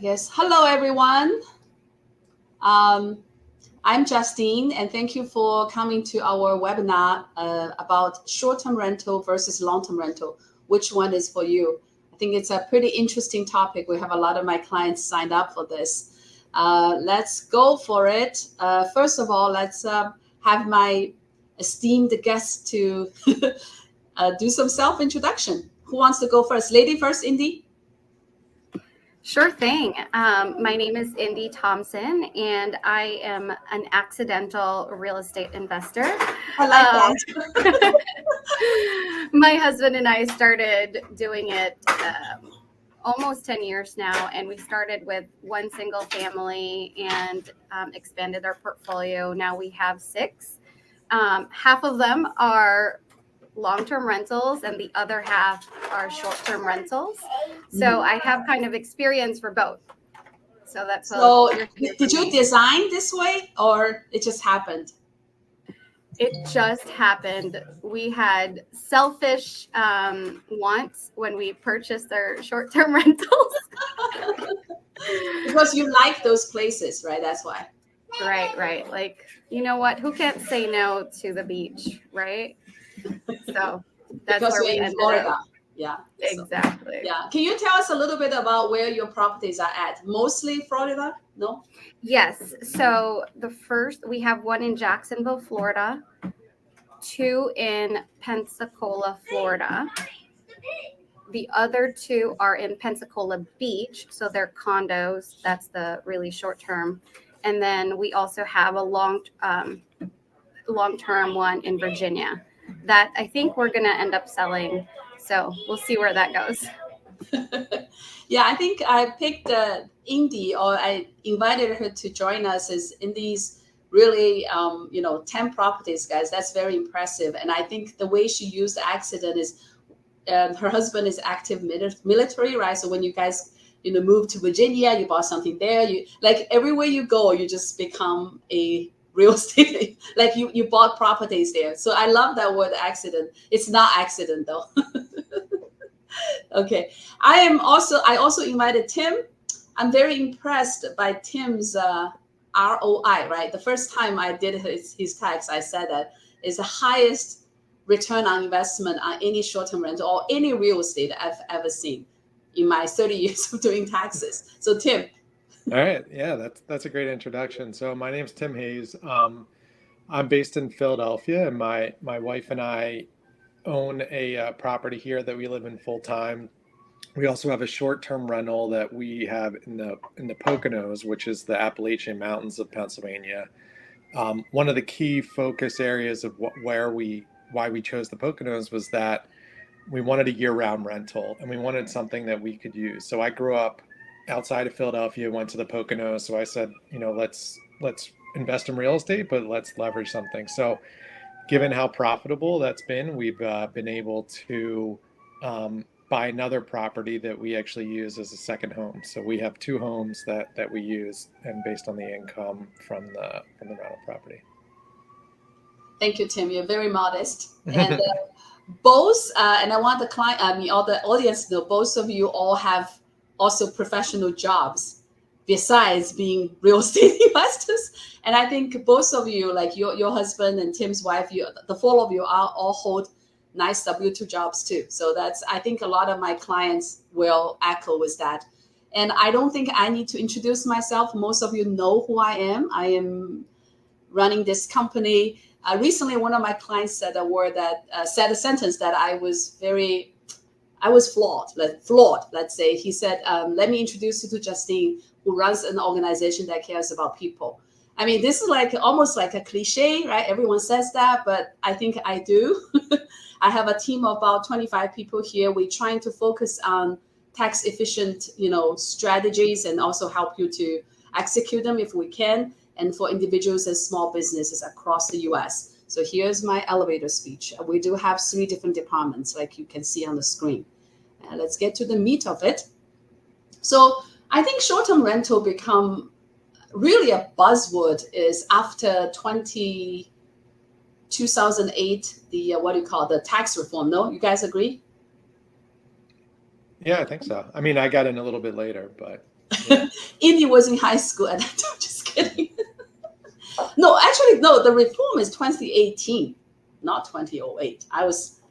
guess. Hello, everyone. Um, I'm Justine, and thank you for coming to our webinar about short-term rental versus long-term rental. Which one is for you? I think it's a pretty interesting topic. We have a lot of my clients signed up for this. Let's go for it. First of all, let's have my esteemed guest to do some self-introduction. Who wants to go first? Lady first, Indy? Sure thing. My name is Indy Thompson, and I am an accidental real estate investor. I like that. My husband and I started doing it almost 10 years now, and we started with one single family and expanded our portfolio. Now we have 6. Half of them are long-term rentals and the other half are short-term rentals. So I have kind of experience for both. So that's did you design this way or it just happened? It just happened. We had selfish wants when we purchased our short-term rentals. Because you like those places, right? That's why. Right. Like, you know what? Who can't say no to the beach, right? So that's because where we in ended Florida. up. Yeah. Exactly. So, yeah. Can you tell us a little bit about where your properties are at? Mostly Florida? No? Yes. So we have one in Jacksonville, Florida, 2 in Pensacola, Florida. The other 2 are in Pensacola Beach. So they're condos. That's the really short term. And then we also have a long-term one in Virginia that I think we're going to end up selling. So we'll see where that goes. Yeah, I think I picked Indy, or I invited her to join us, is Indy's really, 10 properties, guys. That's very impressive. And I think the way she used the accident is her husband is active military, right? So when you guys, moved to Virginia, you bought something there. You like everywhere you go, you just become a real estate, like you bought properties there. So I love that word accident. It's not accident though. Okay. I also invited Tim. I'm very impressed by Tim's ROI, right? The first time I did his tax, I said that is the highest return on investment on any short-term rental or any real estate I've ever seen in my 30 years of doing taxes. So Tim. All right. Yeah, that's a great introduction. So my name's Tim Hayes. I'm based in Philadelphia, and my wife and I own a property here that we live in full time. We also have a short-term rental that we have in the Poconos, which is the Appalachian Mountains of Pennsylvania. One of the key focus areas of why we chose the Poconos was that we wanted a year-round rental, and we wanted something that we could use. So I grew up outside of Philadelphia, went to the Poconos. So I said, let's invest in real estate, but let's leverage something. So given how profitable that's been, we've been able to buy another property that we actually use as a second home. So we have 2 homes that we use, and based on the income from the rental property. Thank you, Tim. You're very modest. And both, and I want all the audience to know, both of you all have also professional jobs besides being real estate investors. And I think both of you, like your husband and Tim's wife, the 4 of you all hold nice W-2 jobs too. So I think a lot of my clients will echo with that. And I don't think I need to introduce myself. Most of you know who I am. I am running this company. Recently, one of my clients said a sentence that I was flawed, let's say. He said, let me introduce you to Justine, who runs an organization that cares about people. I mean, this is almost like a cliche, right? Everyone says that, but I think I do. I have a team of about 25 people here. We're trying to focus on tax efficient, strategies, and also help you to execute them if we can, and for individuals and small businesses across the US. So here's my elevator speech. We do have 3 different departments, like you can see on the screen. Let's get to the meat of it. So I think short-term rental become really a buzzword is after 2008, the tax reform. No, you guys agree? Yeah, I think so. I mean, I got in a little bit later, but Yeah. Indy was in high school at that time. Just kidding. No, actually, no. The reform is 2018, not 2008.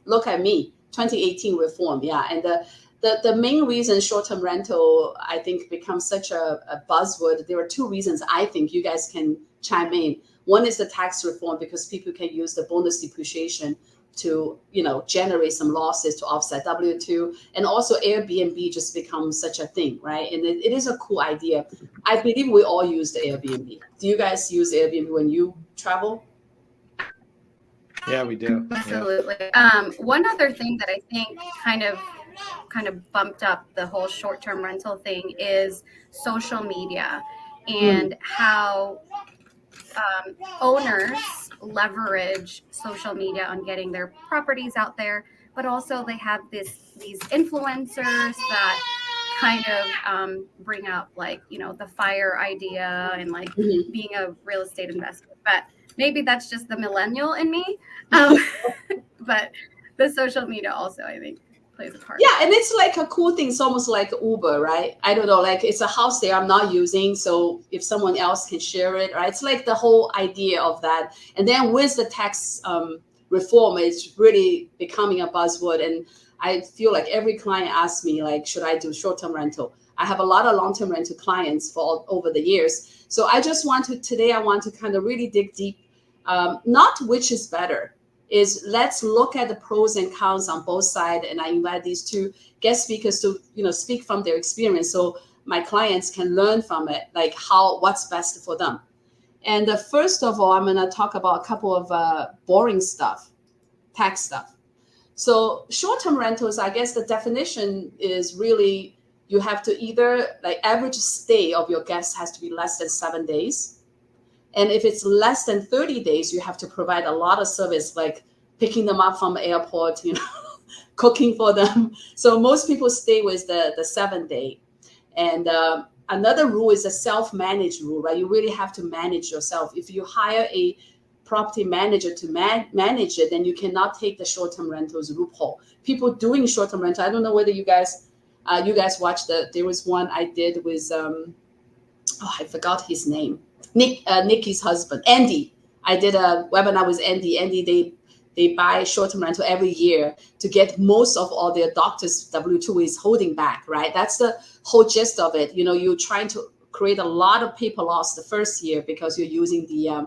Look at me, 2018 reform. Yeah, and the main reason short-term rental, I think, becomes such a buzzword. There are two reasons I think you guys can chime in. One is the tax reform, because people can use the bonus depreciation to, generate some losses to offset W-2. And also Airbnb just becomes such a thing, right? And it is a cool idea. I believe we all use the Airbnb. Do you guys use Airbnb when you travel? Yeah, we do. Absolutely. One other thing that I think kind of bumped up the whole short-term rental thing is social media and how owners leverage social media on getting their properties out there, but also they have these influencers that kind of bring up, like, the fire idea and like being a real estate investor. But maybe that's just the millennial in me. But the social media also, I think, plays a part. Yeah, and it's like a cool thing. It's almost like Uber, right? I don't know, like it's a house there I'm not using, so if someone else can share it, right? It's like the whole idea of that. And then with the tax reform, it's really becoming a buzzword. And I feel like every client asks me, like, should I do short-term rental? I have a lot of long-term rental clients for over the years. So I want to kind of really dig deep, not which is better, is let's look at the pros and cons on both sides. And I invite these two guest speakers to, speak from their experience, so my clients can learn from it, like what's best for them. And first of all, I'm going to talk about a couple of boring stuff, tax stuff. So short-term rentals, I guess the definition is really, you have to either, like, average stay of your guests has to be less than 7 days. And if it's less than 30 days, you have to provide a lot of service, like picking them up from the airport, cooking for them. So most people stay with the 7 day. And another rule is a self-managed rule, right? You really have to manage yourself. If you hire a property manager to manage it, then you cannot take the short-term rentals loophole. People doing short-term rental, I don't know whether you guys watched there was one I did with, I forgot his name. Nikki's husband, Andy. I did a webinar with Andy. Andy, they buy short-term rental every year to get most of all their doctors' W-2 is holding back, right? That's the whole gist of it. You're trying to create a lot of paper loss the first year because you're using the,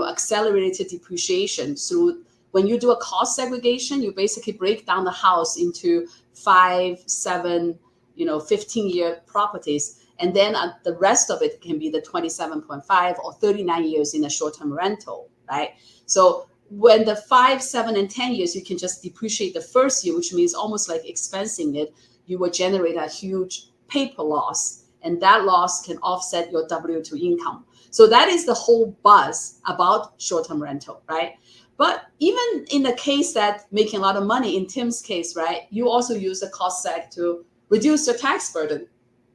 accelerated depreciation through. When you do a cost segregation, you basically break down the house into 5, 7, 15-year properties. And then the rest of it can be the 27.5 or 39 years in a short-term rental, right? So when the 5, 7, and 10 years, you can just depreciate the first year, which means almost like expensing it. You will generate a huge paper loss, and that loss can offset your W-2 income. So that is the whole buzz about short-term rental, right? But even in the case that making a lot of money, in Tim's case, right, you also use the cost seg to reduce your tax burden.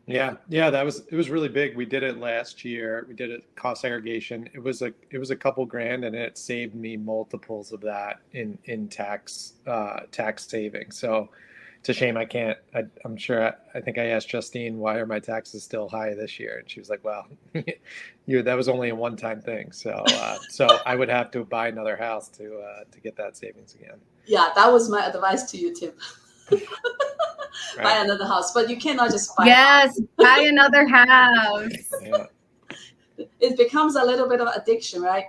Yeah, it was really big. We did it last year. We did it cost segregation. It was a couple grand, and it saved me multiples of that in tax savings. So it's a shame I can't. I'm sure. I think I asked Justine, why are my taxes still high this year, and she was like, well, that was only a one-time thing. So I would have to buy another house to get that savings again. Yeah, that was my advice to you, Tim. Right. Buy another house, but you cannot just buy. Yes, buy another house. Yeah. It becomes a little bit of addiction, right?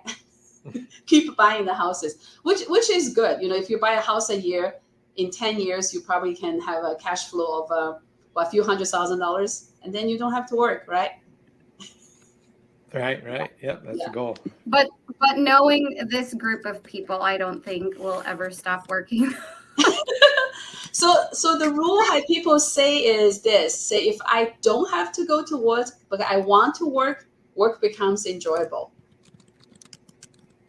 Keep buying the houses, which is good. If you buy a house a year, in 10 years, you probably can have a cash flow of a few $100,000, and then you don't have to work, right? Right. Yep, that's the goal. But knowing this group of people, I don't think will ever stop working. So the rule how people say is this: say, if I don't have to go to work, but I want to work becomes enjoyable.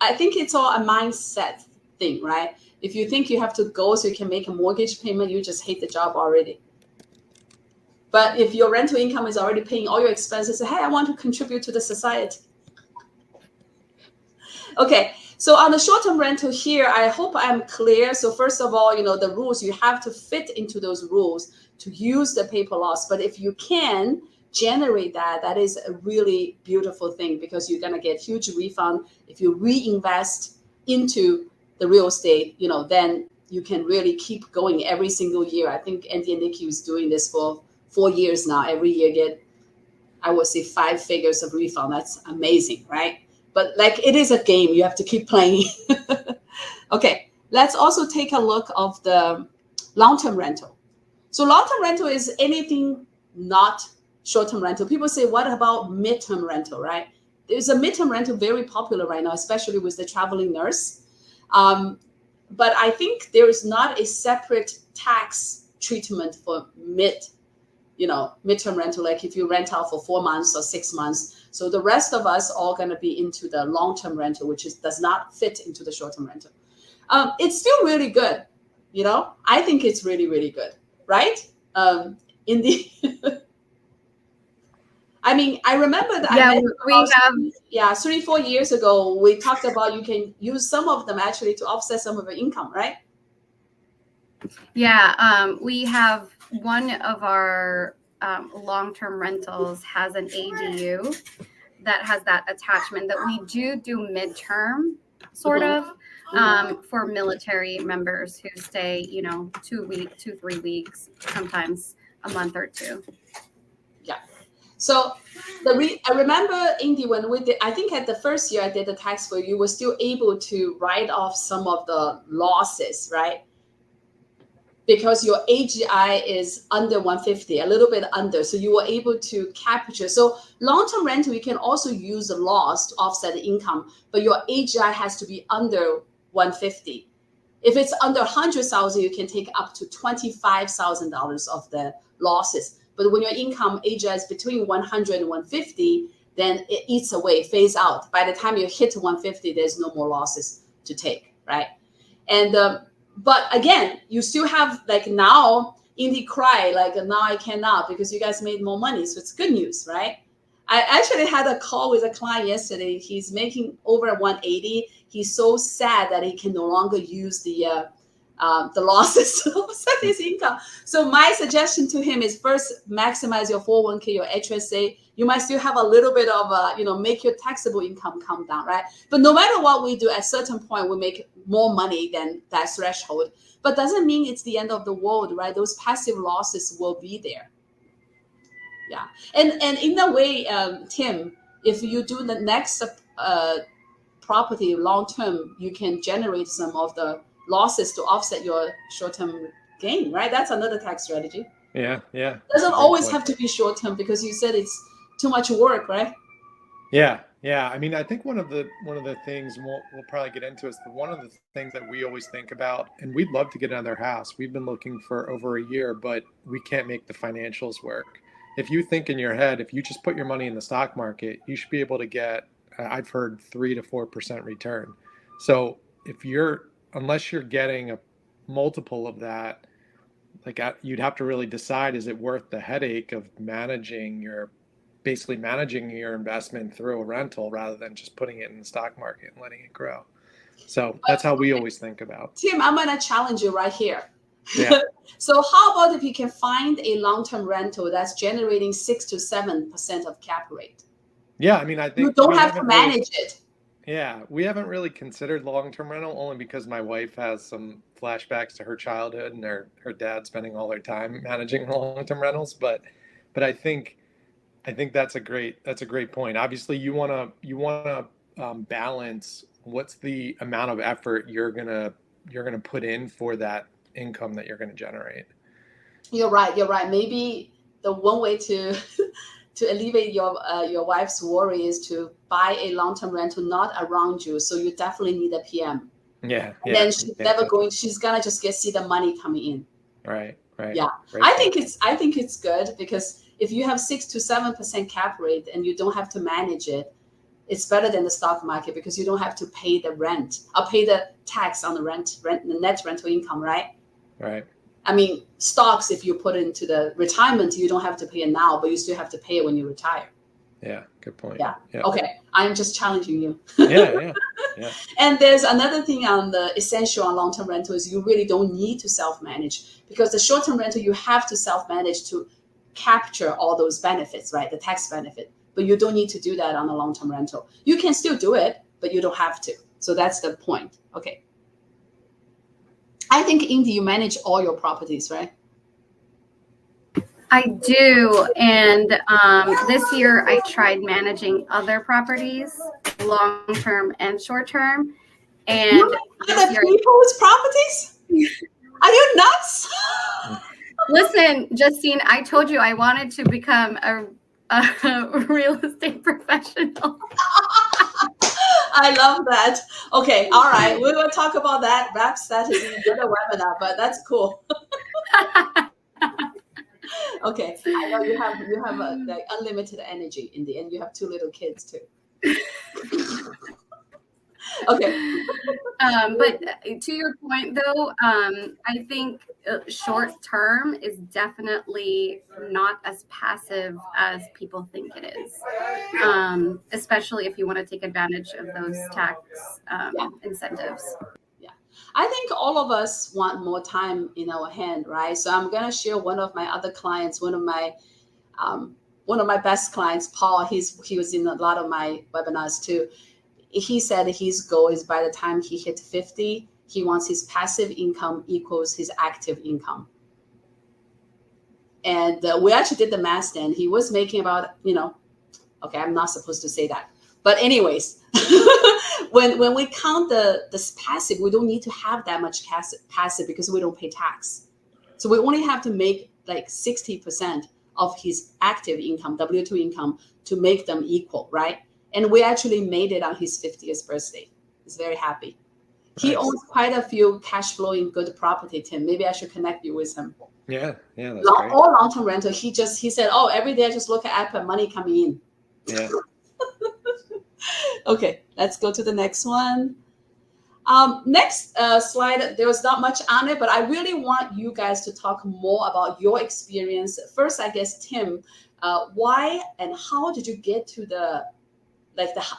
I think it's all a mindset thing, right? If you think you have to go so you can make a mortgage payment, you just hate the job already. But if your rental income is already paying all your expenses, say, hey, I want to contribute to the society. Okay, so on the short-term rental here, I hope I'm clear. So first of all, the rules, you have to fit into those rules to use the paper loss. But if you can, generate that, that is a really beautiful thing, because you're going to get huge refund. If you reinvest into the real estate, then you can really keep going every single year. I think Andy and Nikki is doing this for 4 years now. Every year get, I would say, 5 figures of refund. That's amazing, right? But like, it is a game. You have to keep playing. Okay, let's also take a look of the long-term rental. So long-term rental is anything not short-term rental. People say, what about mid-term rental, right? There's a mid-term rental very popular right now, especially with the traveling nurse. But I think there is not a separate tax treatment for mid-term rental, like if you rent out for 4 months or 6 months. So the rest of us all going to be into the long-term rental, which does not fit into the short-term rental. It's still really good. I think it's really, really good, right? In the I mean, I remember that. Yeah, 3-4 years ago, we talked about you can use some of them actually to offset some of your income, right? Yeah, we have one of our long-term rentals has an ADU that has that attachment that we do midterm sort of for military members who stay, 2-3 weeks, sometimes a month or 2. Yeah. So I remember, Indy, when we did, I think at the first year I did the tax for you, were still able to write off some of the losses, right? Because your AGI is under 150, a little bit under. So you were able to capture. So long-term rental, you can also use the loss to offset the income, but your AGI has to be under 150. If it's under 100,000, you can take up to $25,000 of the losses. But when your income AGI is between 100 and 150, then it eats away, phase out. By the time you hit 150, there's no more losses to take, right? And but again, you still have, like, now Indy cry, like, now I cannot because you guys made more money. So it's good news, right? I actually had a call with a client yesterday. He's making over 180. He's so sad that he can no longer use the losses to offset his income. So my suggestion to him is, first, maximize your 401k, your HSA. You might still have a little bit of, make your taxable income come down, right? But no matter what we do, at a certain point, we make more money than that threshold. But doesn't mean it's the end of the world, right? Those passive losses will be there. Yeah. And in a way, Tim, if you do the next property long-term, you can generate some of the losses to offset your short-term gain, right? That's another tax strategy. Yeah. Doesn't always have to be short-term, because you said it's too much work, right? Yeah. I mean, I think one of the things, and we'll probably get into, is one of the things that we always think about, and we'd love to get another house. We've been looking for over a year, but we can't make the financials work. If you think in your head, if you just put your money in the stock market, you should be able to get, I've heard, 3 to 4% return. So unless you're getting a multiple of that, like, you'd have to really decide, is it worth the headache of managing your investment through a rental rather than just putting it in the stock market and letting it grow. So that's how we always think about. Tim, I'm going to challenge you right here. Yeah. So how about if you can find a long-term rental that's generating 6 to 7% of cap rate? Yeah, I mean, I think you don't have to manage it. Yeah, we haven't really considered long-term rental, only because my wife has some flashbacks to her childhood and her dad spending all their time managing long-term rentals. But I think that's a great point. Obviously, you want to balance what's the amount of effort you're gonna put in for that income that you're going to generate. You're right. Maybe the one way to to alleviate your wife's worry is to buy a long-term rental not around you. So you definitely need a PM. Yeah. And then she's she's gonna just see the money coming in. Right. Yeah. I think it's good, because if you have 6 to 7% cap rate and you don't have to manage it, it's better than the stock market, because you don't have to pay the rent or pay the tax on the rent, the net rental income, right? Right. I mean, stocks, if you put it into the retirement, you don't have to pay it now, but you still have to pay it when you retire. Yeah, good point. Yeah. Okay, I'm just challenging you. Yeah. And there's another thing on the essential on long-term rental is you really don't need to self-manage, because the short-term rental you have to self-manage to capture all those benefits, right? The tax benefit, but you don't need to do that on a long-term rental. You can still do it, but you don't have to. So that's the point. Okay. I think, Indy, you manage all your properties, right? I do. And this year I tried managing other properties, long-term and short-term. And other people's properties? Are you nuts? Listen, Justine, I told you I wanted to become a real estate professional. I love that. Okay, all right. We will talk about that. Perhaps that is in another webinar, but that's cool. Okay, I know you have like unlimited energy in the end. You have 2 little kids too. Okay. But to your point, though, I think short term is definitely not as passive as people think it is, especially if you want to take advantage of those tax incentives. Yeah, I think all of us want more time in our hand, right? So I'm gonna share one of my other clients, one of my best clients, Paul. He was in a lot of my webinars too. He said his goal is by the time he hit 50, he wants his passive income equals his active income. And we actually did the math then. He was making about, okay, I'm not supposed to say that. But anyways, when we count this passive, we don't need to have that much passive because we don't pay tax. So we only have to make like 60% of his active income, W-2 income, to make them equal, right? And we actually made it on his 50th birthday. He's very happy. He owns quite a few cash flowing good property, Tim. Maybe I should connect you with him. Yeah, that's great. All long-term rental. He said, oh, every day I just look at app money coming in. Yeah. Okay, let's go to the next one. Next slide, there was not much on it, but I really want you guys to talk more about your experience. First, I guess, Tim, why and how did you get to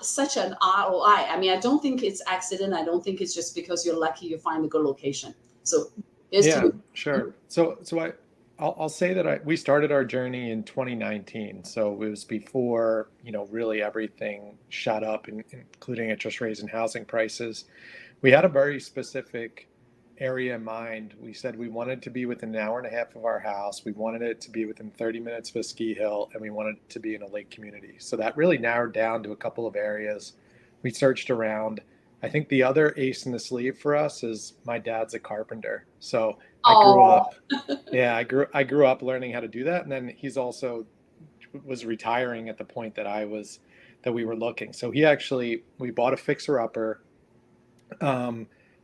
such an ROI? I mean, I don't think it's accident. I don't think it's just because you're lucky you find a good location. So sure. So I'll say that we started our journey in 2019. So it was before, really everything shot up, including interest rates and housing prices. We had a very specific area in mind. We said we wanted to be within an hour and a half of our house. We wanted it to be within 30 minutes of a ski hill, and we wanted it to be in a lake community. So that really narrowed down to a couple of areas. We searched around. I think the other ace in the sleeve for us is my dad's a carpenter. So I grew up learning how to do that. And then he's also was retiring at the point that we were looking. So we bought a fixer-upper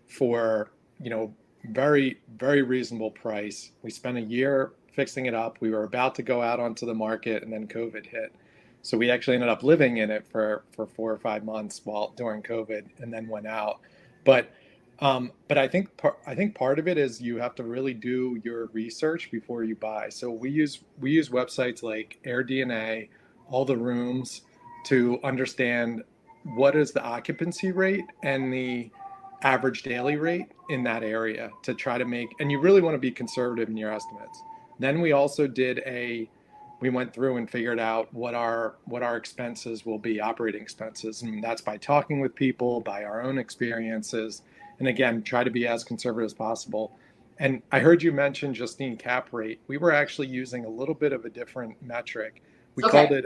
for, very, very reasonable price. We spent a year fixing it up. We were about to go out onto the market, and then COVID hit. So we actually ended up living in it for 4 or 5 months during COVID, and then went out. But I think part of it is you have to really do your research before you buy. So we use websites like AirDNA, all the rooms, to understand what is the occupancy rate and the average daily rate in that area to try to and you really want to be conservative in your estimates. Then we also we went through and figured out what our expenses will be, operating expenses. And that's by talking with people, by our own experiences. And again, try to be as conservative as possible. And I heard you mention, Justine, cap rate. We were actually using a little bit of a different metric. We called it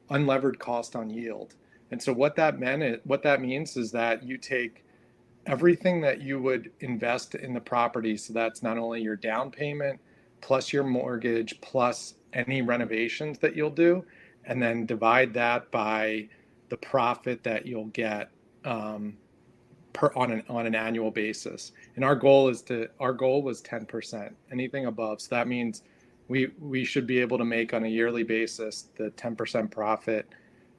unlevered cost on yield. And so what that means is that you take everything that you would invest in the property. So that's not only your down payment, plus your mortgage, plus any renovations that you'll do, and then divide that by the profit that you'll get on an annual basis. And our goal was 10%, anything above. So that means we should be able to make on a yearly basis the 10% profit.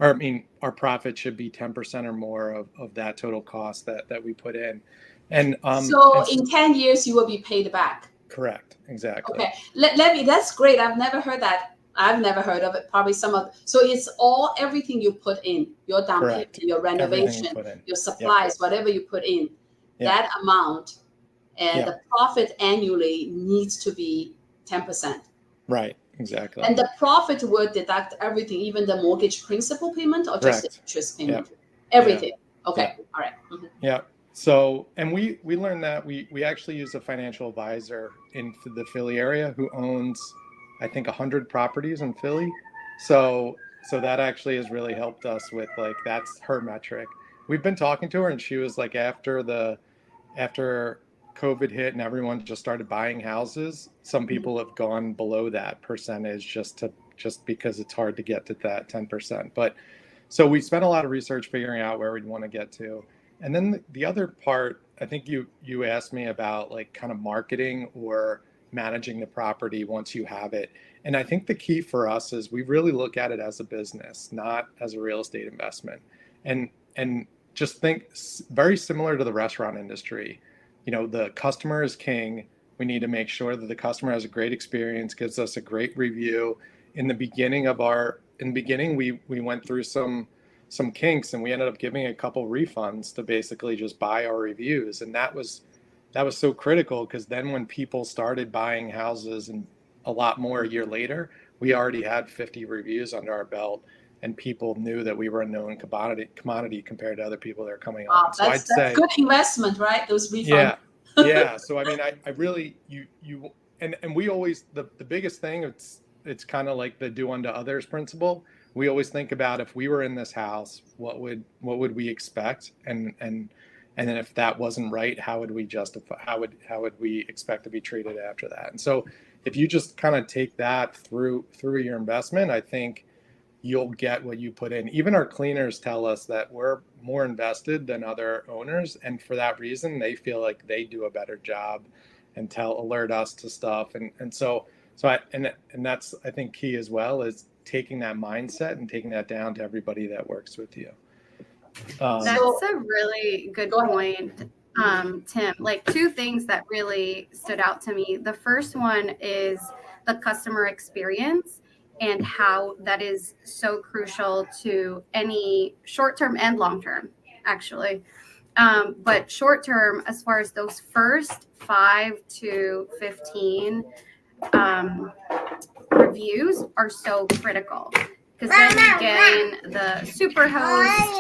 Or our profit should be 10% or more of that total cost that we put in. And in 10 years you will be paid back. Correct. Exactly. Okay. That's great. I've never heard that. I've never heard of it. Probably so it's everything you put in, your down payment, your renovation, your supplies, whatever you put in, that amount, and the profit annually needs to be 10%. Right. exactly. And the profit will deduct everything, even the mortgage principal payment or just the Correct. interest Yeah. payment? Everything. Yeah. Okay. All right. Mhm. Yeah. So, and we learned that we actually use a financial advisor in the Philly area who owns, I think, 100 properties in Philly. So that actually has really helped us with, like, that's her metric. We've been talking to her, and she was like, after COVID hit and everyone just started buying houses, some Mhm. people have gone below that percentage just because it's hard to get to that 10%. But so we spent a lot of research figuring out where we'd want to get to. And then the other part, I think you asked me about, like, kind of marketing or managing the property once you have it. And I think the key for us is we really look at it as a business, not as a real estate investment. And just think very similar to the restaurant industry. The customer is king. We need to make sure that the customer has a great experience, gives us a great review. In the beginning, we went through some kinks, and we ended up giving a couple refunds to basically just buy our reviews. And that was so critical, because then when people started buying houses, and a lot more a year later, we already had 50 reviews under our belt, and people knew that we were a known commodity compared to other people that are coming Wow, on. So I'd that's say, good investment, right? Those refunds. yeah, yeah. So I mean, I really, you and we always, the biggest thing, it's kind of like the do unto others principle. We always think about, if we were in this house, what would we expect, and then if that wasn't right, how would we justify, how would we expect to be treated after that? And so if you just kind of take that through your investment, I think you'll get what you put in. Even our cleaners tell us that we're more invested than other owners, and for that reason, they feel like they do a better job and alert us to stuff. And that's, I think, key as well, is taking that mindset and taking that down to everybody that works with you. That's So a really good go ahead. point, Tim. Like, two things that really stood out to me. The first one is the customer experience and how that is so crucial to any short term and long term, actually. But short term, as far as those first 5 to 15 um, reviews are so critical, because then you gain the super host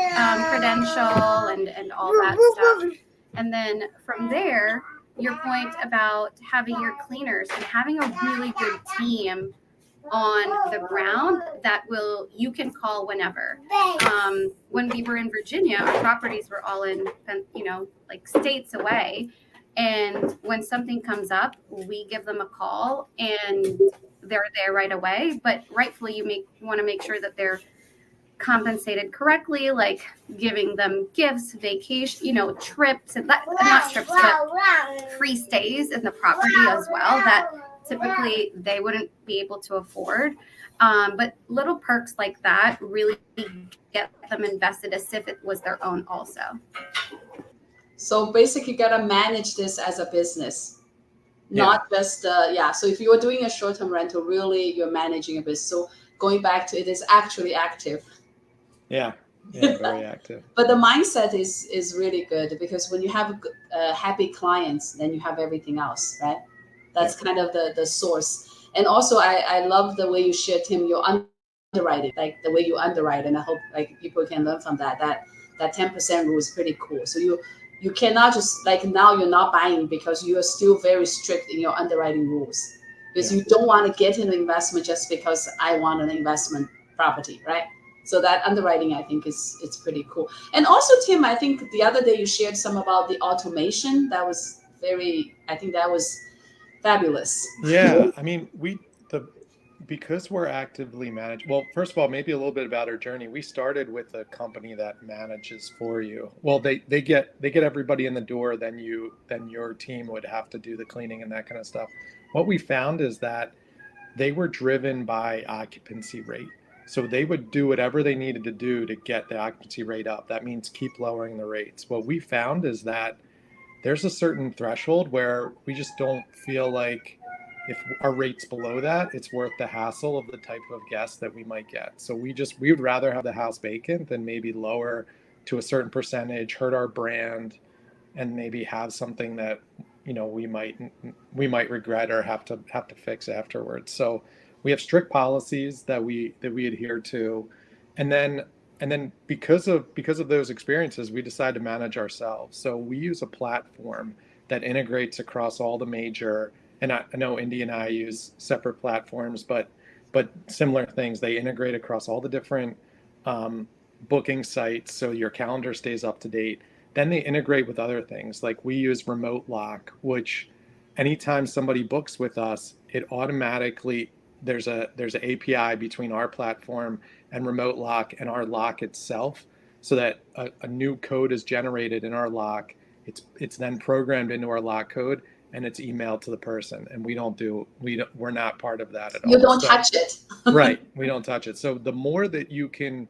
credential and all that stuff. And then from there, your point about having your cleaners and having a really good team on the ground that you can call whenever. When we were in Virginia, our properties were all in, like, states away. And when something comes up, we give them a call and they're there right away. But rightfully, you want to make sure that they're compensated correctly, like giving them gifts, vacation, trips, and not trips, but free stays in the property as well, that typically they wouldn't be able to afford. But little perks like that really get them invested as if it was their own also. So basically, you gotta manage this as a business, Yeah. not just yeah. So if you're doing a short-term rental, really you're managing a business. So going back to, it is actually active. Yeah. Yeah. Very active. But the mindset is really good, because when you have happy clients, then you have everything else, right? That's Yeah. kind of the source. And also, I love the way you shared, Tim, your underwriting, like the way you underwrite, and I hope, like, people can learn from that. That 10% rule is pretty cool. So you cannot just, like, now you're not buying because you are still very strict in your underwriting rules, because Yeah. you don't want to get in an investment just because I want an investment property, right? So that underwriting, I think, it's pretty cool. And also, Tim, I think the other day you shared some about the automation. That was I think that was fabulous. Yeah. I mean, because we're actively managed. Well, first of all, maybe a little bit about our journey. We started with a company that manages for you. Well, they get everybody in the door, then your team would have to do the cleaning and that kind of stuff. What we found is that they were driven by occupancy rate. So they would do whatever they needed to do to get the occupancy rate up. That means keep lowering the rates. What we found is that there's a certain threshold where we just don't feel like, if our rate's below that, it's worth the hassle of the type of guests that we might get. So we would rather have the house vacant than maybe lower to a certain percentage, hurt our brand, and maybe have something that we might regret or have to fix afterwards. So we have strict policies that we adhere to, and then because of those experiences, we decide to manage ourselves. So we use a platform that integrates across all the major. And I know Indy and I use separate platforms, but similar things. They integrate across all the different booking sites, so your calendar stays up to date. Then they integrate with other things. Like we use Remote Lock, which anytime somebody books with us, it automatically there's an API between our platform and Remote Lock and our lock itself, so that a new code is generated in our lock. It's then programmed into our lock code and it's emailed to the person, and we're not part of that at all. You don't touch it. Right, we don't touch it. So the more that you can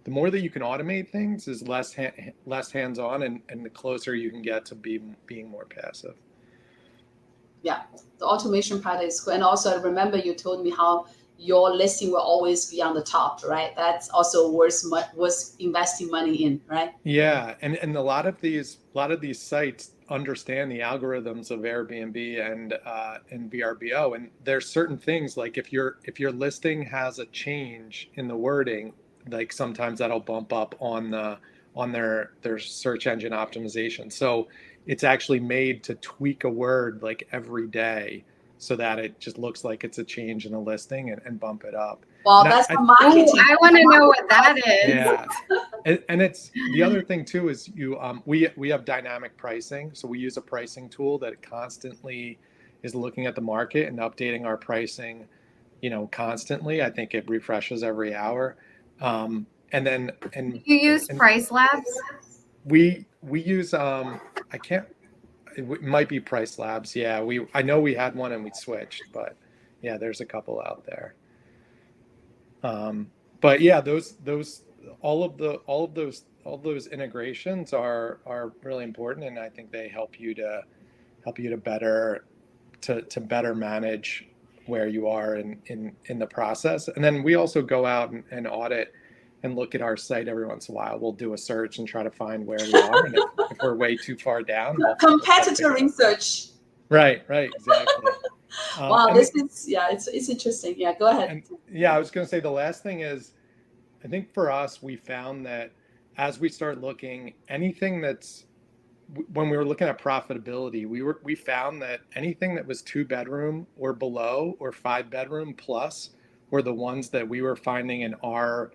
automate things is less hands-on, and the closer you can get to being more passive. Yeah, the automation part is cool. And also, I remember you told me how your listing will always be on the top, right? That's also worth investing money in, right? Yeah, and a lot of these sites understand the algorithms of Airbnb and VRBO, and there's certain things like if your listing has a change in the wording, like sometimes that'll bump up on their search engine optimization. So it's actually made to tweak a word like every day so that it just looks like it's a change in the listing and bump it up. Well, And that's the marketing. I want to know what that is. Yeah, and it's the other thing too is we have dynamic pricing, so we use a pricing tool that constantly is looking at the market and updating our pricing, constantly. I think it refreshes every hour. And you use Price Labs? We use it might be Price Labs. Yeah, I know we had one and we switched, but yeah, there's a couple out there. But yeah, all of those integrations are really important, and I think they help you to better manage where you are in the process. And then we also go out and audit and look at our site every once in a while. We'll do a search and try to find where we are, and if we're way too far down, competitor research. Right, exactly. Wow, it's interesting. Yeah, go ahead. I was going to say the last thing is, I think for us, we found that as we start looking, when we were looking at profitability, we found that anything that was 2-bedroom or below or 5-bedroom plus were the ones that we were finding in our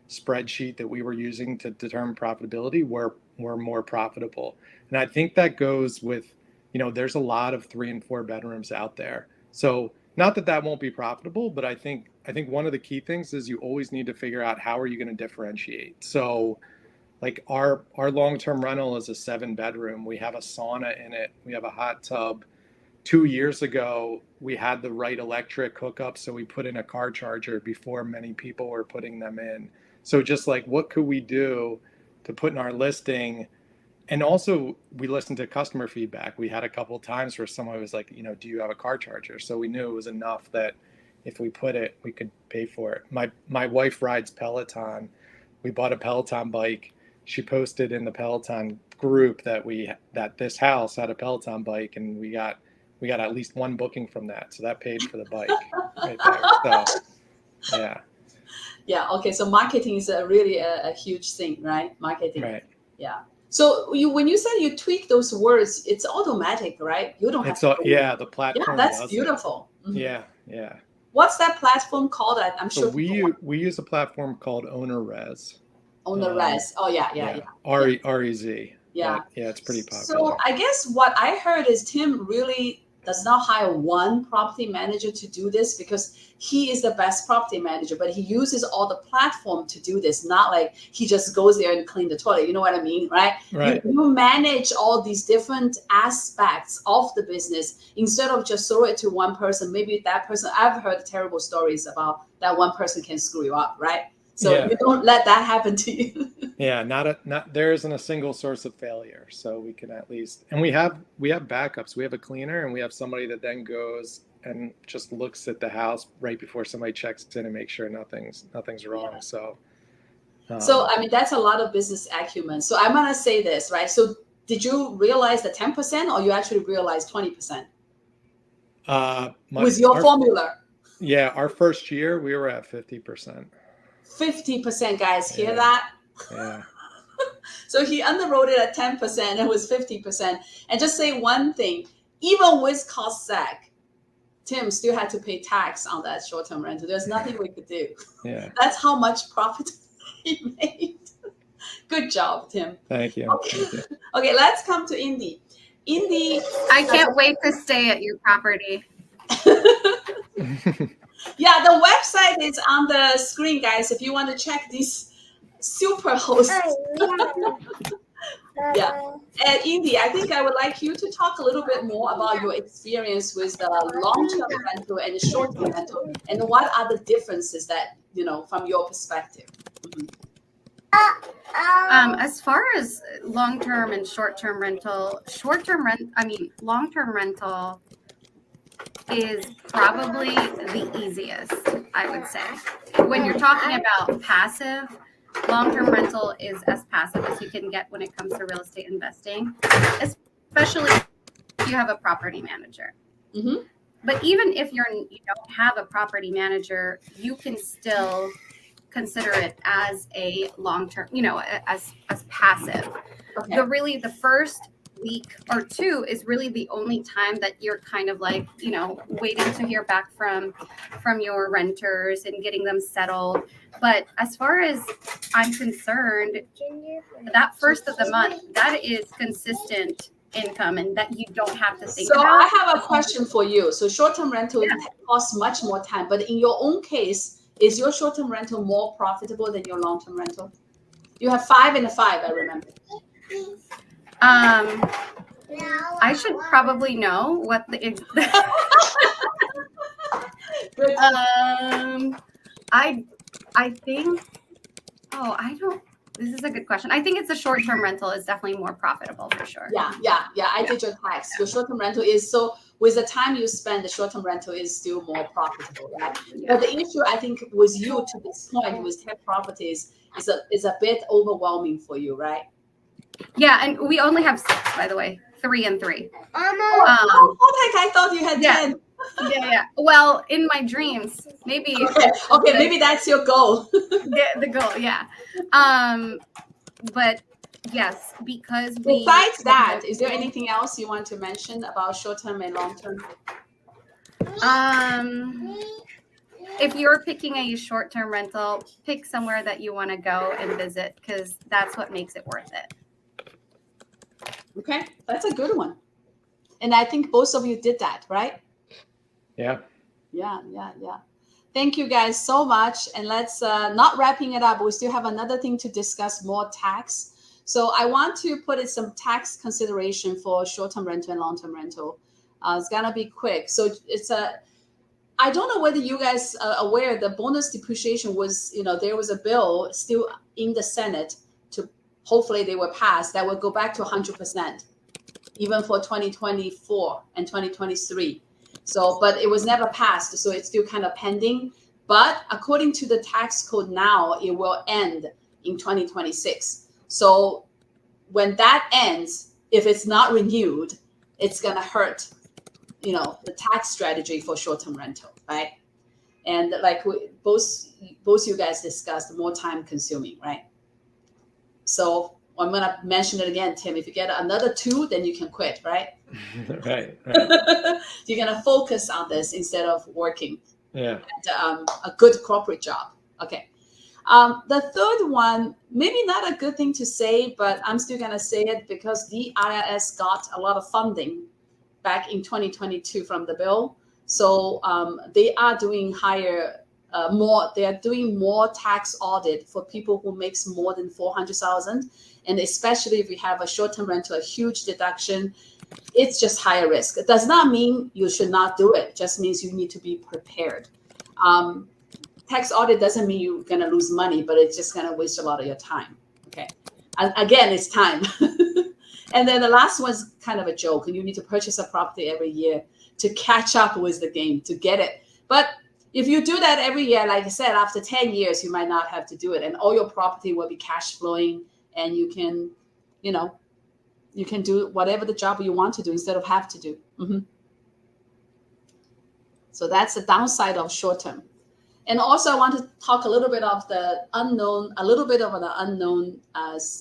spreadsheet that we were using to determine profitability were more profitable. And I think that goes with, there's a lot of 3 and 4 bedrooms out there. So not that won't be profitable, but I think one of the key things is you always need to figure out how are you going to differentiate. So like our long-term rental is a 7-bedroom. We have a sauna in it. We have a hot tub. 2 years ago, we had the right electric hookup, so we put in a car charger before many people were putting them in. So just like, what could we do to put in our listing? And also, we listened to customer feedback. We had a couple of times where someone was like, do you have a car charger? So we knew it was enough that if we put it, we could pay for it. My wife rides Peloton. We bought a Peloton bike. She posted in the Peloton group that this house had a Peloton bike, and we got at least one booking from that. So that paid for the bike right there. So, yeah. Yeah. Okay. So marketing is really a huge thing, right? Marketing. Right. Yeah. So when you said you tweak those words, it's automatic, right? You don't have to. Yeah, the platform. Yeah, that's beautiful. Mm-hmm. Yeah. What's that platform called? I'm sure. We use a platform called OwnerRez. OwnerRez. Oh yeah. REZ. Yeah. Yeah, it's pretty popular. So I guess what I heard is Tim really does not hire one property manager to do this because he is the best property manager, but he uses all the platform to do this. Not like he just goes there and clean the toilet. You know what I mean, right? Right. You manage all these different aspects of the business instead of just throw it to one person. Maybe that person, I've heard terrible stories about that one person can screw you up, right? So you don't let that happen to you. Yeah, there isn't a single source of failure. So we can at least, and we have backups. We have a cleaner, and we have somebody that then goes and just looks at the house right before somebody checks in and makes sure nothing's wrong. Yeah. So I mean, that's a lot of business acumen. So I'm gonna say this, right? So did you realize the 10%, or you actually realized 20%? With your formula? Yeah, our first year we were at 50%. 50%, guys, hear Yeah, that? yeah. So he underwrote it at 10% and it was 50%. And just say one thing, even with cost seg, Tim still had to pay tax on that short-term rental. There's nothing we could do. Yeah. That's how much profit he made. Good job, Tim. Thank you. Okay, Thank you. okay, let's come to Indy. Indy, I can't wait to stay at your property. yeah, the website is on the screen, guys. If you want to check these super hosts. Yeah. And Indy, I think I would like you to talk a little bit more about your experience with the long-term rental and the short-term rental, and what are the differences that, from your perspective. Mhm. As far as long-term and short-term rental, long-term rental is probably the easiest, I would say. When you're talking about passive, long-term rental is as passive as you can get when it comes to real estate investing, especially if you have a property manager. Mm-hmm. But even if you don't have a property manager, you can still consider it as a long-term, as passive. Okay. The first week or two is really the only time that you're kind of like, waiting to hear back from your renters and getting them settled. But as far as I'm concerned, that first of the month, that is consistent income and that you don't have to think So about. I have a question for you. So short-term rental costs much more time, but in your own case, is your short-term rental more profitable than your long-term rental? You have 5 and a 5, I remember. I should probably know what the I think this is a good question. I think it's a short-term rental is definitely more profitable for sure. Yeah. I did your tax. Your short-term rental is, so with the time you spend, the short-term rental is still more profitable, right? Yeah. But the issue, I think, with you to this point with tech properties is a bit overwhelming for you, right? Yeah, and we only have 6, by the way, 3 and 3. Heck, I thought you had 10. Yeah. Well, in my dreams, maybe. Okay, maybe that's your goal. the goal, yeah. But yes, because besides that, is there anything else you want to mention about short-term and long-term? If you're picking a short-term rental, pick somewhere that you want to go and visit, because that's what makes it worth it. Okay, that's a good one. And I think both of you did that, right? Yeah. Thank you guys so much. And let's not wrapping it up. We still have another thing to discuss, more tax. So I want to put in some tax consideration for short-term rental and long-term rental. It's gonna be quick. So I don't know whether you guys are aware the bonus depreciation was, there was a bill still in the Senate to hopefully they will pass that will go back to 100%, even for 2024 and 2023. So, but it was never passed, so it's still kind of pending. But according to the tax code now, it will end in 2026. So when that ends, if it's not renewed, it's gonna hurt, the tax strategy for short-term rental, right? And like both you guys discussed, more time consuming, right? So I'm gonna mention it again, Tim. If you get another 2, then you can quit, right? Right. You're gonna focus on this instead of working Yeah. at a good corporate job. Okay. The third one, maybe not a good thing to say, but I'm still gonna say it because the IRS got a lot of funding back in 2022 from the bill. So they are doing they are doing more tax audit for people who makes more than 400,000, and especially if you have a short-term rental, a huge deduction, it's just higher risk. It does not mean you should not do it. It just means you need to be prepared. Tax audit doesn't mean you're gonna lose money, but it's just gonna waste a lot of your time. Okay, and again, it's time. And then the last one's kind of a joke, and you need to purchase a property every year to catch up with the game, to get it. But if you do that every year, like I said, after 10 years, you might not have to do it. And all your property will be cash flowing, and you can do whatever the job you want to do instead of have to do. Mm-hmm. So that's the downside of short term. And also, I want to talk a little bit of the unknown, a little bit of the unknown,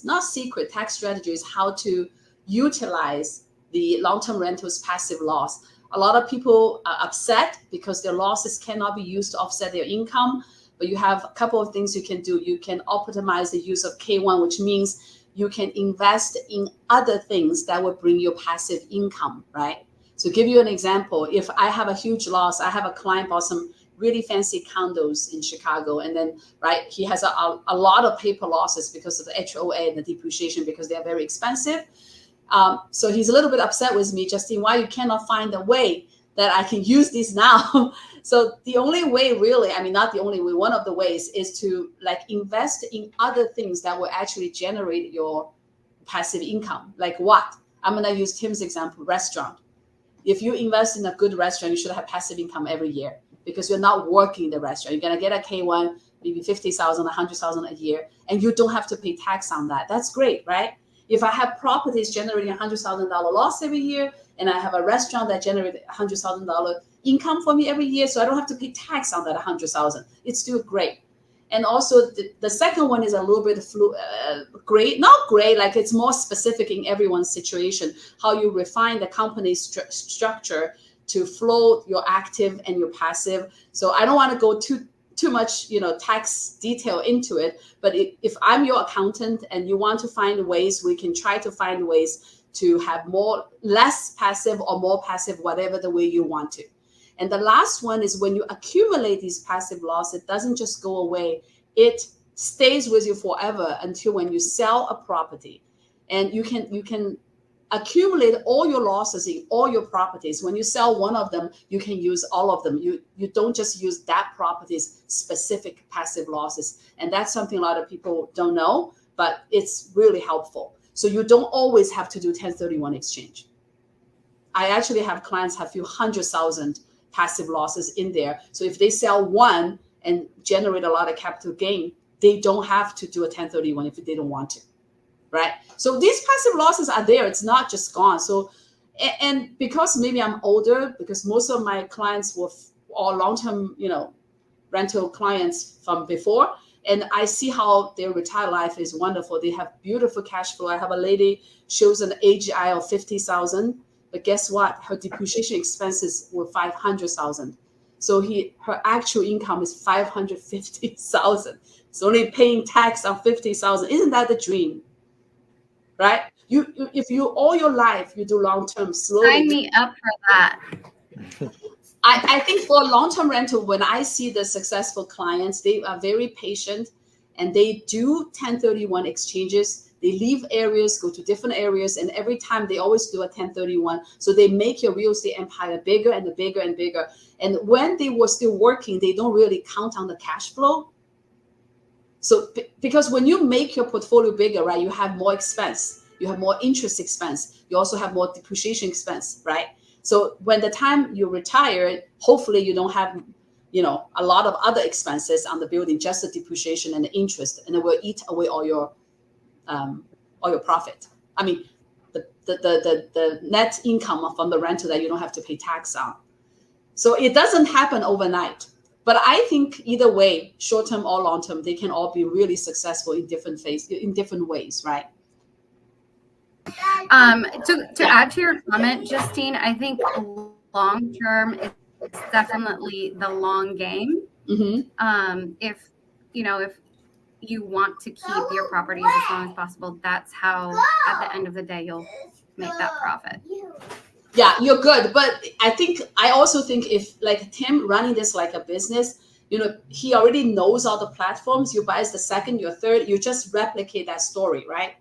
not secret tax strategies, how to utilize the long-term rentals passive loss. A lot of people are upset because their losses cannot be used to offset their income. But you have a couple of things you can do. You can optimize the use of K1, which means you can invest in other things that will bring you passive income, right? So give you an example. If I have a huge loss, I have a client bought some really fancy condos in Chicago. And then, right, he has a lot of paper losses because of the HOA and the depreciation because they are very expensive. So he's a little bit upset with me, Justine, why you cannot find a way that I can use these now. So the only way really, I mean, not the only way, one of the ways is to like invest in other things that will actually generate your passive income. Like what? I'm going to use Tim's example, restaurant. If you invest in a good restaurant, you should have passive income every year because you're not working the restaurant. You're going to get a K1, maybe 50,000, 100,000 a year, and you don't have to pay tax on that. That's great, right? If I have properties generating $100,000 loss every year, and I have a restaurant that generates $100,000 income for me every year, so I don't have to pay tax on that 100,000. It's still great. And also the second one is a little bit great, not great, like it's more specific in everyone's situation, how you refine the company structure to flow your active and your passive. So I don't want to go too much, tax detail into it. But if I'm your accountant and you want to find ways, we can try to find ways to have less passive or more passive, whatever the way you want to. And the last one is when you accumulate these passive loss, it doesn't just go away. It stays with you forever until when you sell a property. And you can accumulate all your losses in all your properties. When you sell one of them, you can use all of them. You don't just use that property's specific passive losses. And that's something a lot of people don't know, but it's really helpful. So you don't always have to do 1031 exchange. I actually have clients have a few 100,000 passive losses in there. So if they sell one and generate a lot of capital gain, they don't have to do a 1031 if they don't want to. Right. So these passive losses are there. It's not just gone. So, and because maybe I'm older, because most of my clients were all long-term, rental clients from before, and I see how their retired life is wonderful. They have beautiful cash flow. I have a lady, shows an AGI of 50,000, but guess what? Her depreciation expenses were 500,000. So her actual income is 550,000. It's only paying tax on 50,000. Isn't that the dream? Right? If you all your life you do long-term slowly. Sign me up for that. I think for long-term rental, when I see the successful clients, they are very patient and they do 1031 exchanges. They leave areas, go to different areas, and every time they always do a 1031. So they make your real estate empire bigger and bigger and bigger. And when they were still working, they don't really count on the cash flow. So because when you make your portfolio bigger, right, you have more expense, you have more interest expense, you also have more depreciation expense, right? So when the time you retire, hopefully you don't have, a lot of other expenses on the building, just the depreciation and the interest, and it will eat away all your profit. I mean, the net income from the rental that you don't have to pay tax on. So it doesn't happen overnight. But I think either way, short-term or long-term, they can all be really successful in different ways, right? To add to your comment, Justine, I think long-term is definitely the long game. Mm-hmm. If you want to keep your properties as long as possible, that's how at the end of the day you'll make that profit. Yeah, you're good. But I also think if like Tim running this like a business, he already knows all the platforms. You buy the second, your third, you just replicate that story, right?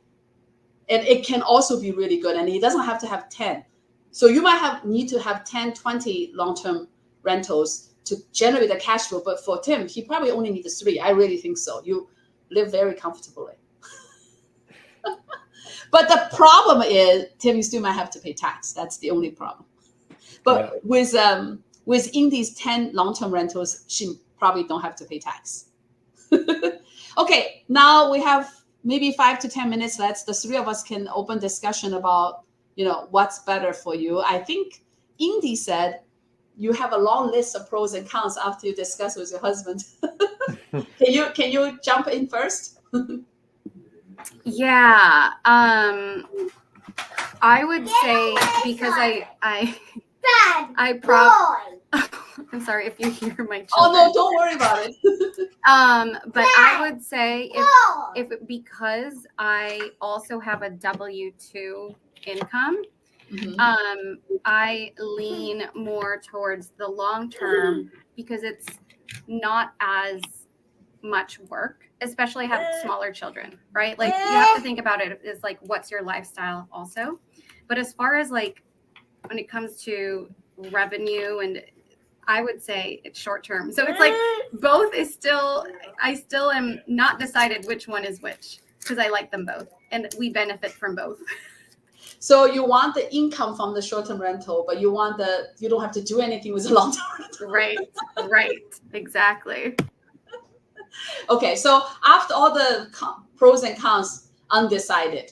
And it can also be really good. And he doesn't have to have 10. So you might need to have 10, 20 long-term rentals to generate the cash flow. But for Tim, he probably only needs 3. I really think so. You live very comfortably. But the problem is, Tim, you still might have to pay tax. That's the only problem. But yeah. Within these 10 long-term rentals, she probably don't have to pay tax. Okay, now we have maybe 5 to 10 minutes left. The 3 of us can open discussion about, what's better for you. I think Indy said, you have a long list of pros and cons after you discuss with your husband. Can you jump in first? Yeah. I would say, because I'm sorry if you hear my children. Oh no, don't worry about it. But I would say if because I also have a W-2 income, I lean more towards the long term because it's not as much work, especially have smaller children, right? Like, you have to think about it as like, what's your lifestyle also. But as far as like when it comes to revenue, and I would say it's short term. So it's like both is still, I still am not decided which one is which, because I like them both and we benefit from both. So you want the income from the short-term rental, but you don't have to do anything with the long-term rental. Right, exactly. Okay, so after all the pros and cons, undecided.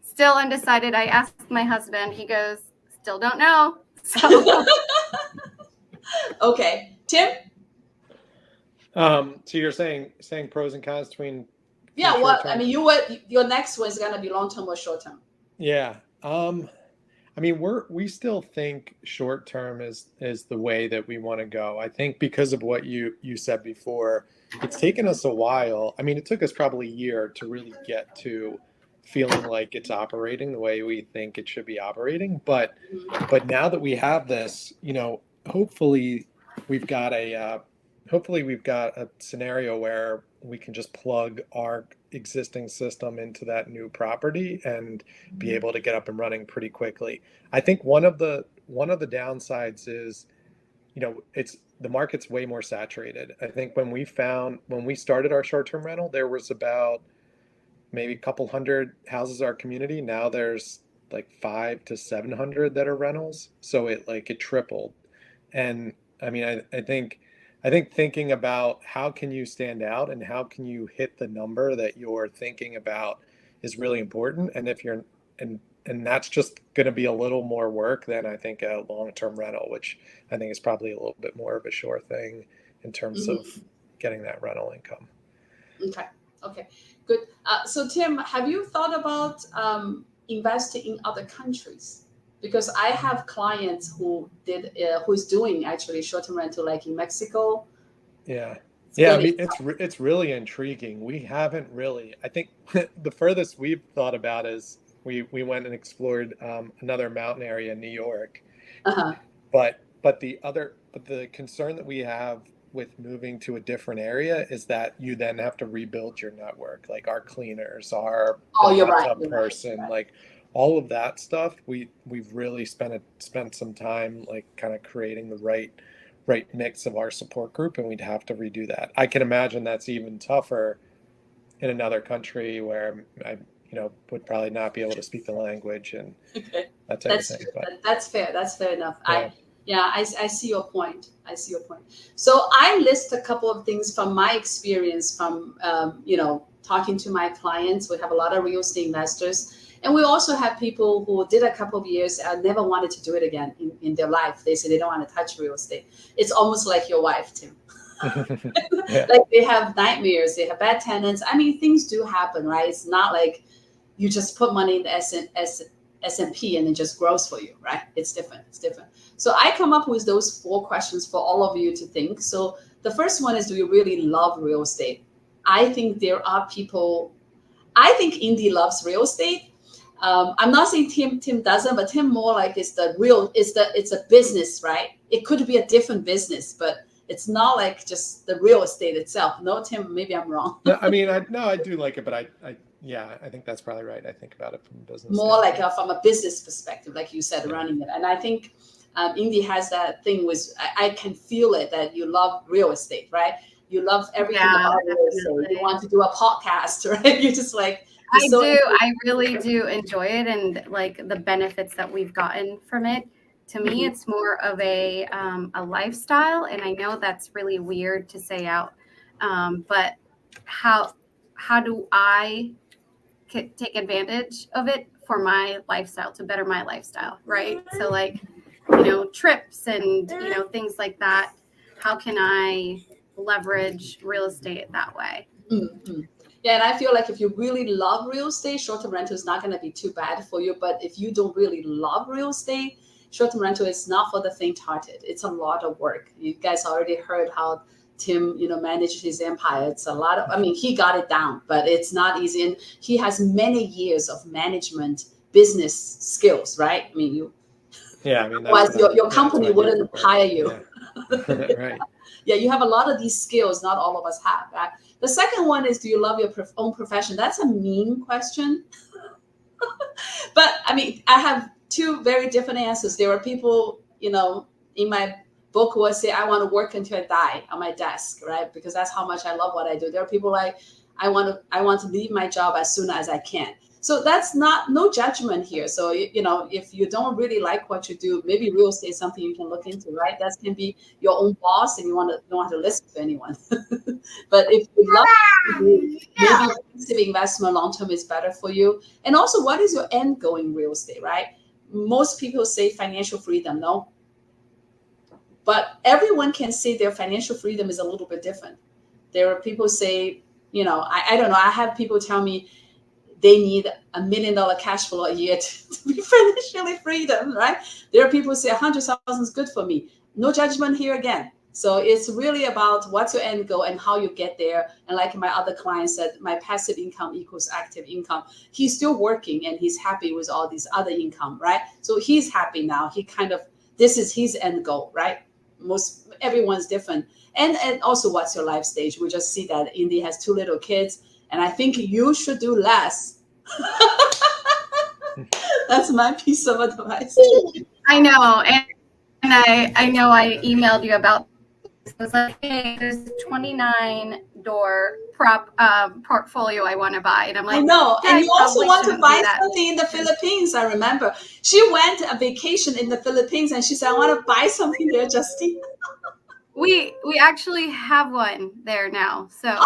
Still undecided. I asked my husband. He goes, still don't know. So. Okay, Tim. So you're saying pros and cons between. Yeah, what I mean, your next one is gonna be long-term or short-term. Yeah. I mean, we still think short term is the way that we want to go. I think because of what you said before, it's taken us a while. I mean, it took us probably a year to really get to feeling like it's operating the way we think it should be operating. But now that we have this, hopefully we've got a scenario where we can just plug our existing system into that new property and be able to get up and running pretty quickly. I think one of the downsides is, it's the market's way more saturated. I think when we started our short-term rental, there was about maybe a couple hundred houses in our community. Now there's like 500 to 700 that are rentals. So it tripled. And I mean, I think thinking about how can you stand out and how can you hit the number that you're thinking about is really important. And if you're, and that's just going to be a little more work than I think a long-term rental, which I think is probably a little bit more of a sure thing in terms of getting that rental income. Okay, good. So Tim, have you thought about investing in other countries? Because I have clients who's doing actually short-term rental, like in Mexico. Yeah. Yeah, I mean, it's really intriguing. We haven't really. I think the furthest we've thought about is we went and explored another mountain area in New York. But the concern that we have with moving to a different area is that you then have to rebuild your network, like our cleaners, our person, right. Like all of that stuff. We've really spent some time like kind of creating the right mix of our support group, and we'd have to redo that. I can imagine that's even tougher in another country where I would probably not be able to speak the language and that type of thing. But that's fair. That's fair enough. Yeah. I see your point. So I list a couple of things from my experience from talking to my clients. We have a lot of real estate investors. And we also have people who did a couple of years and never wanted to do it again in their life. They say they don't want to touch real estate. It's almost like your wife, Tim. Yeah. Like they have nightmares, they have bad tenants. I mean, things do happen, right? It's not like you just put money in the S&P and it just grows for you, right? It's different. So I come up with those 4 questions for all of you to think. So the first one is, do you really love real estate? I think there are people, I think Indy loves real estate. I'm not saying Tim doesn't, but Tim more like it's a business, right? It could be a different business, but it's not like just the real estate itself. No, Tim, maybe I'm wrong. No, I mean, I do like it, but I think that's probably right. I think about it from a business more standpoint. like from a business perspective, like you said, running it. And I think Indy has that thing with, I can feel it, that you love real estate, right? You love everything about real estate. You want to do a podcast, right? You're just like, I really do enjoy it, and like the benefits that we've gotten from it. To me, it's more of a lifestyle, and I know that's really weird to say out, but how do I take advantage of it for my lifestyle, to better my lifestyle, right? So like trips and, things like that. How can I leverage real estate that way? Mm-hmm. Yeah, and I feel like if you really love real estate, short-term rental is not going to be too bad for you. But if you don't really love real estate, short-term rental is not for the faint-hearted. It's a lot of work. You guys already heard how Tim, managed his empire. It's a lot of, I mean, he got it down, but it's not easy. And he has many years of management business skills, right? I mean, Yeah, I mean, otherwise your company wouldn't hire you. Yeah. Right. Yeah, you have a lot of these skills. Not all of us have that. The second one is, do you love your own profession? That's a mean question. But I mean, I have two very different answers. There are people, in my book who will say, I want to work until I die on my desk, right? Because that's how much I love what I do. There are people like, I want to leave my job as soon as I can. So that's no judgment here. So, if you don't really like what you do, maybe real estate is something you can look into, right? That can be your own boss and don't have to listen to anyone. But if you love what you do, maybe passive investment long-term is better for you. And also, what is your end goal in real estate, right? Most people say financial freedom, no? But everyone can say their financial freedom is a little bit different. There are people say, I don't know. I have people tell me they need $1 million cash flow a year to be financially freedom, right? There are people who say 100,000 is good for me. No judgment here again. So it's really about what's your end goal and how you get there. And like my other client said, my passive income equals active income. He's still working and he's happy with all these other income, right? So he's happy now. This is his end goal, right? Everyone's different. And also, what's your life stage? We just see that Indy has 2 little kids, and I think you should do less. That's my piece of advice. I know, and I know I emailed you about this. I was like, hey, there's a 29 door portfolio I want to buy, and I'm like, I know, yeah, and you also want to buy something in the Philippines. I remember she went a vacation in the Philippines, and she said, "I want to buy something there, Justine." We actually have one there now, so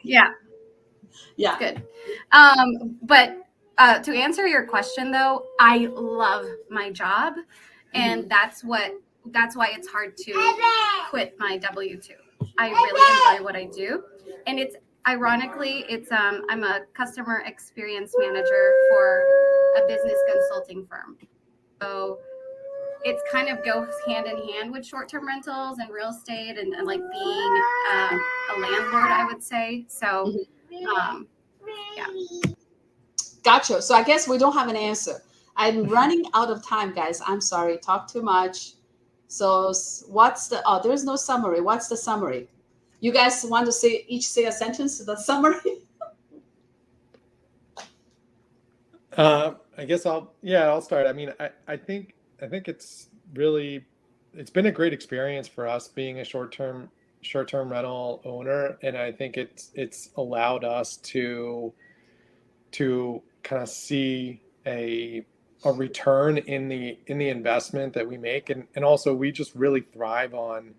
yeah, it's good. But to answer your question, though, I love my job, and that's why it's hard to quit my W-2. I really enjoy what I do, and ironically, I'm a customer experience manager for a business consulting firm, so it's kind of goes hand in hand with short-term rentals and real estate and like being a landlord, I would say. So, yeah. Gotcha. So I guess we don't have an answer. I'm running out of time, guys. I'm sorry. Talk too much. So there's no summary. What's the summary? You guys want to each say a sentence, the summary? I guess I'll start. I mean, I think it's been a great experience for us being a short-term rental owner. And I think it's allowed us to kind of see a return in the investment that we make. And also we just really thrive on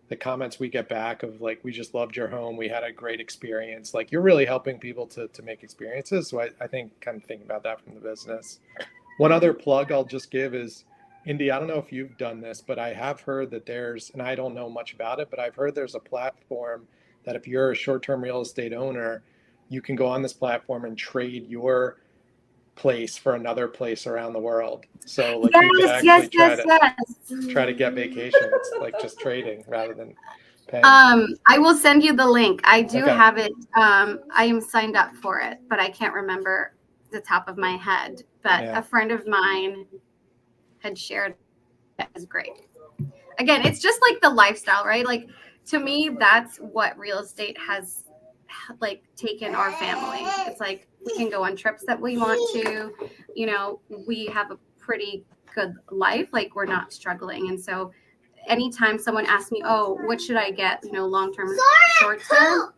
the comments we get back of like, we just loved your home. We had a great experience. Like, you're really helping people to make experiences. So I think kind of thinking about that from the business. One other plug I'll just give is, Indy, I don't know if you've done this, but I have heard that and I don't know much about it, but I've heard there's a platform that if you're a short-term real estate owner, you can go on this platform and trade your place for another place around the world. So like you could actually try to get vacation. It's like just trading rather than paying. I will send you the link. I do have it. I am signed up for it, but I can't remember the top of my head. But a friend of mine had shared it. It was great. Again, it's just like the lifestyle, right? Like, to me, that's what real estate has like taken our family. It's like we can go on trips that we want to, we have a pretty good life. Like, we're not struggling. And so anytime someone asks me, oh, what should I get, long-term, short-term,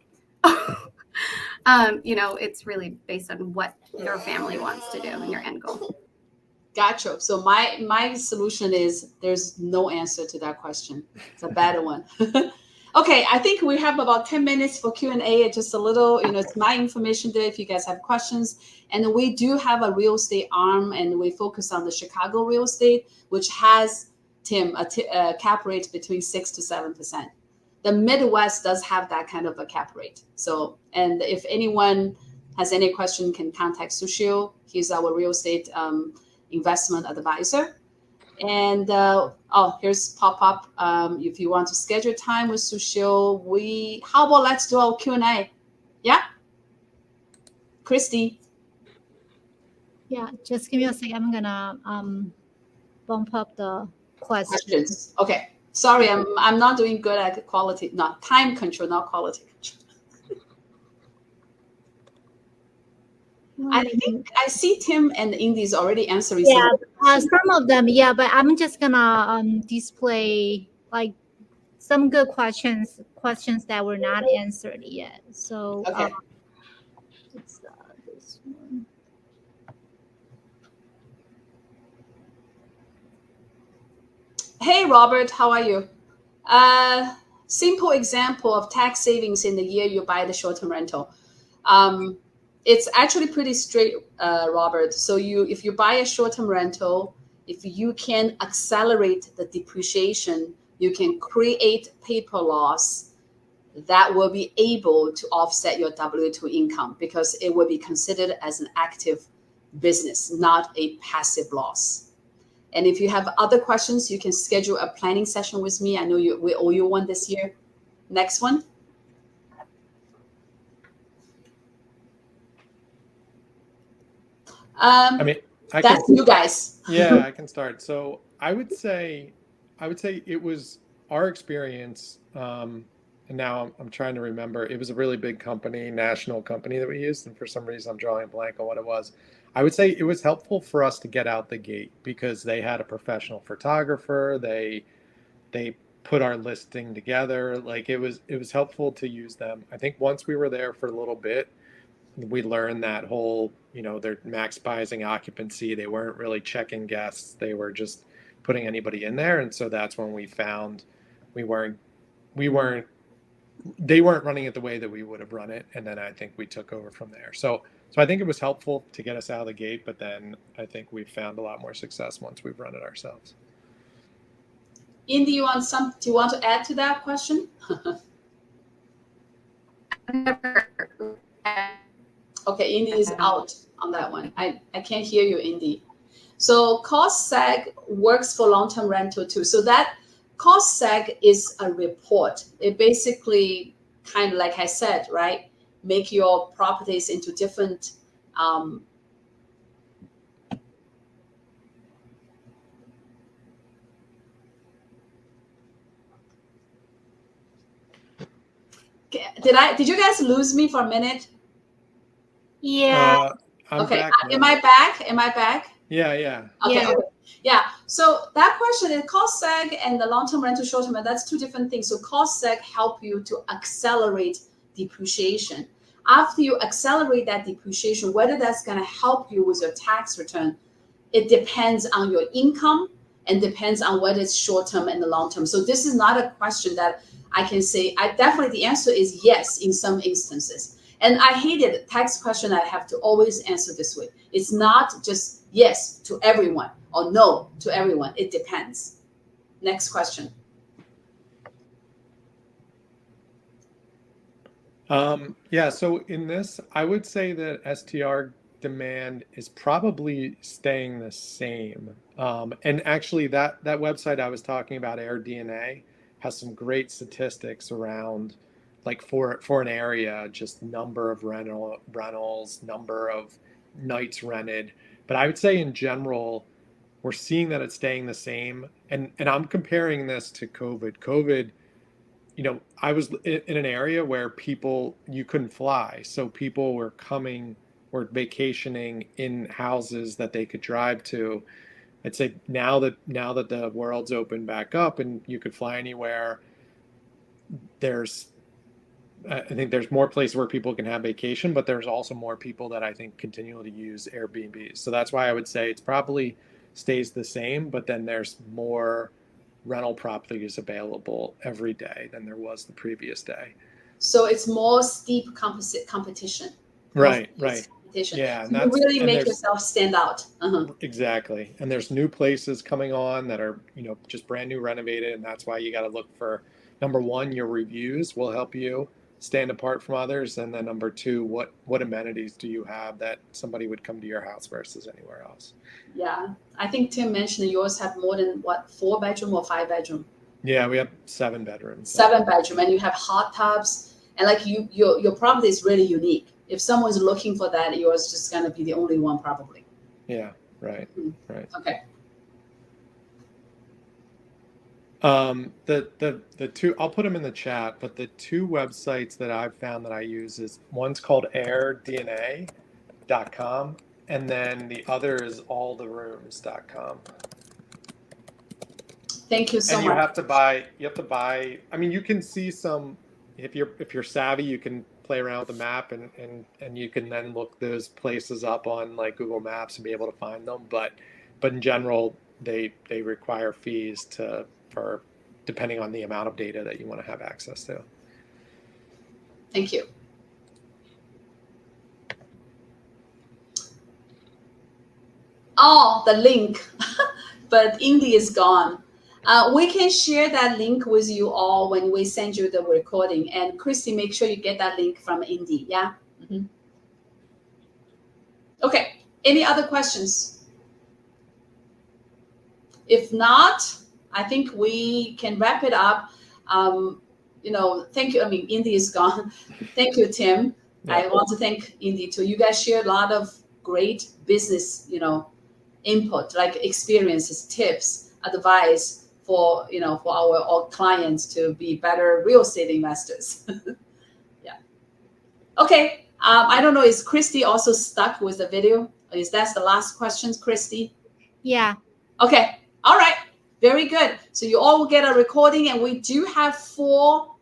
it's really based on what your family wants to do and your end goal. Gotcha. So my solution is there's no answer to that question. It's a better one. Okay, I think we have about 10 minutes for Q&A. Just a little, it's my information there if you guys have questions. And we do have a real estate arm, and we focus on the Chicago real estate, which has, Tim, a cap rate between 6 to 7%. The Midwest does have that kind of a cap rate. So, and if anyone has any question, can contact Sushil. He's our real estate investment advisor. And here's pop-up. If you want to schedule time with Sushil, how about let's do our Q&A? Yeah, Christy. Yeah, just give me a second. I'm gonna bump up the questions. Okay, sorry, I'm not doing good at quality, not time control, not quality control. I think I see Tim and Indy's already answering. Yeah, some of them, yeah, but I'm just gonna display like some good questions that were not answered yet. So okay. It's this one. Hey, Robert, how are you? Simple example of tax savings in the year you buy the short-term rental. It's actually pretty straight, Robert. So if you buy a short-term rental, if you can accelerate the depreciation, you can create paper loss that will be able to offset your W-2 income, because it will be considered as an active business, not a passive loss. And if you have other questions, you can schedule a planning session with me. I know we owe you one this year. Next one. That's you guys. Yeah, I can start. So I would say it was our experience. And now I'm trying to remember. It was a really big company, national company that we used, and for some reason I'm drawing a blank on what it was. I would say it was helpful for us to get out the gate because they had a professional photographer. They put our listing together. Like it was helpful to use them. I think once we were there for a little bit, we learned that whole, they're maximizing occupancy. They weren't really checking guests. They were just putting anybody in there. And so that's when we found they weren't running it the way that we would have run it. And then I think we took over from there. So I think it was helpful to get us out of the gate, but then I think we've found a lot more success once we've run it ourselves. Indy, do you want to add to that question? Okay, Indy is out on that one. I can't hear you, Indy. So cost seg works for long-term rental too. So that cost seg is a report. It basically kind of, like I said, right, make your properties into different did you guys lose me for a minute? Yeah. I'm okay. back Am I back? Yeah. Okay. Yeah. So that question is cost seg and the long-term rental short-term, that's two different things. So cost seg help you to accelerate depreciation. After you accelerate that depreciation, whether that's going to help you with your tax return, it depends on your income and depends on whether it's short-term and the long-term. So this is not a question that I can say. Definitely the answer is yes in some instances. And I hated the tax question. I have to always answer this way. It's not just yes to everyone or no to everyone. It depends. Next question. So in this, I would say that STR demand is probably staying the same. And actually that website I was talking about, AirDNA, has some great statistics around, like for an area, just number of rentals, number of nights rented. But I would say in general, we're seeing that it's staying the same. And I'm comparing this to COVID. COVID, I was in an area where you couldn't fly. So people were vacationing in houses that they could drive to. I'd say now that the world's opened back up and you could fly anywhere, I think there's more places where people can have vacation, but there's also more people that I think continue to use Airbnbs. So that's why I would say it's probably stays the same, but then there's more rental properties available every day than there was the previous day. So it's more steep competition. Right, right. Competition. Yeah, So you really make yourself stand out. Exactly. And there's new places coming on that are, just brand new renovated. And that's why you got to look for, number one, your reviews will help you stand apart from others. And then number two, what amenities do you have that somebody would come to your house versus anywhere else? Yeah. I think Tim mentioned yours have more than 4-bedroom or 5-bedroom? Yeah, we have 7 bedrooms. 7-bedroom, and you have hot tubs, and like your property is really unique. If someone's looking for that, yours just gonna be the only one probably. Yeah, right, right. Okay. The two, I'll put them in the chat, but the 2 websites that I've found that I use is one's called airdna.com, and then the other is alltherooms.com. Thank you so much. And you have to buy, I mean, you can see some, if you're savvy, you can play around with the map and you can then look those places up on like Google Maps and be able to find them. But in general, they require fees for depending on the amount of data that you want to have access to. Thank you. Oh, the link, but Indy is gone. We can share that link with you all when we send you the recording. And Christy, make sure you get that link from Indy. Yeah. Okay. Any other questions? If not, I think we can wrap it up. Thank you. I mean, Indy is gone. Thank you, Tim. Yeah. I want to thank Indy too. You guys shared a lot of great business, input, like experiences, tips, advice for our clients to be better real estate investors. Yeah. Okay. I don't know. Is Christy also stuck with the video? Is that the last questions, Christy? Yeah. Okay. All right. Very good. So you all will get a recording, and we do have 4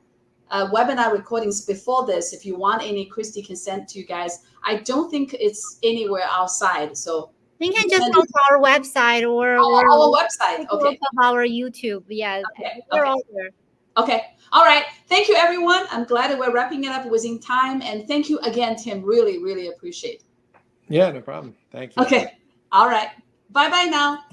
webinar recordings before this. If you want any, Christy can send to you guys. I don't think it's anywhere outside. So you can just go to our website or our website. Okay. Our YouTube. Yeah. Okay. We're all there. Okay. All right. Thank you, everyone. I'm glad that we're wrapping it up within time. And thank you again, Tim. Really, really appreciate it. Yeah, no problem. Thank you. Okay. All right. Bye-bye now.